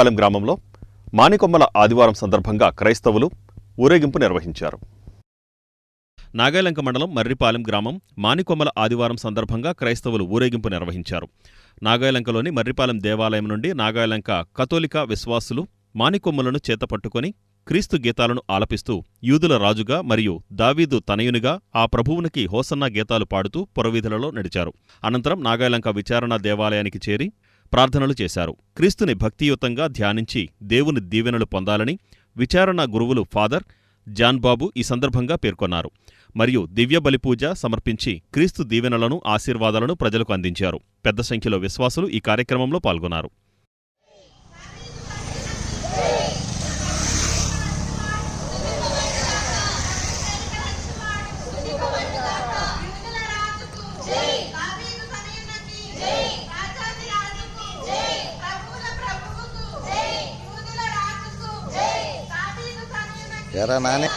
మర్రిపాలెం గ్రామంలో మానికొమ్మల ఆదివారం సందర్భంగా క్రైస్తవులు ఊరేగింపు నిర్వహించారు. నాగాయలంక మండలం మర్రిపాలెం గ్రామం మానికొమ్మల ఆదివారం సందర్భంగా క్రైస్తవులు ఊరేగింపు నిర్వహించారు. నాగాయలంకలోని మర్రిపాలెం దేవాలయం నుండి నాగాయలంక కథోలిక విశ్వాసులు మానికొమ్మలను చేతపట్టుకుని క్రీస్తు గీతాలను ఆలపిస్తూ యూదుల రాజుగా మరియు దావీదు తనయునిగా ఆ ప్రభువునికి హోసన్నా గీతాలు పాడుతూ పురవీధులలో నడిచారు. అనంతరం నాగాయలంక విచారణ దేవాలయానికి చేరి ప్రార్థనలు చేశారు. క్రీస్తుని భక్తియుతంగా ధ్యానించి దేవుని దీవెనలు పొందాలని విచారణ గురువులు ఫాదర్ జాన్బాబు ఈ సందర్భంగా పేర్కొన్నారు. మరియు దివ్య బలిపూజ సమర్పించి క్రీస్తు దీవెనలను ఆశీర్వాదాలను ప్రజలకు అందించారు. పెద్ద సంఖ్యలో విశ్వాసులు ఈ కార్యక్రమంలో పాల్గొన్నారు. ఎరా నానే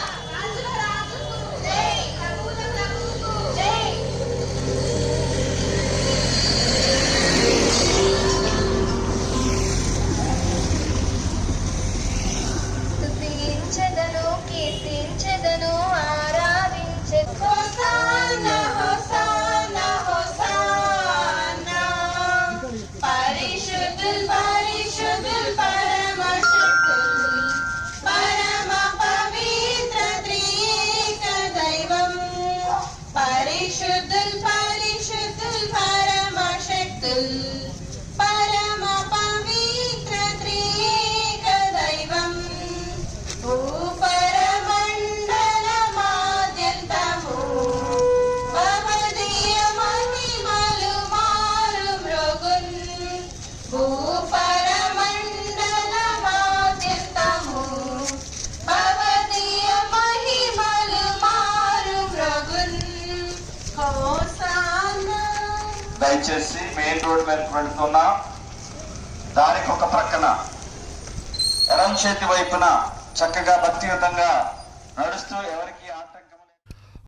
దయచేసి మెయిన్ రోడ్ మీద వెళ్తున్నా దారికి ఒక ప్రక్కన ఎడం చేతి వైపున చక్కగా భక్తియుతంగా నడుస్తూ ఎవరికి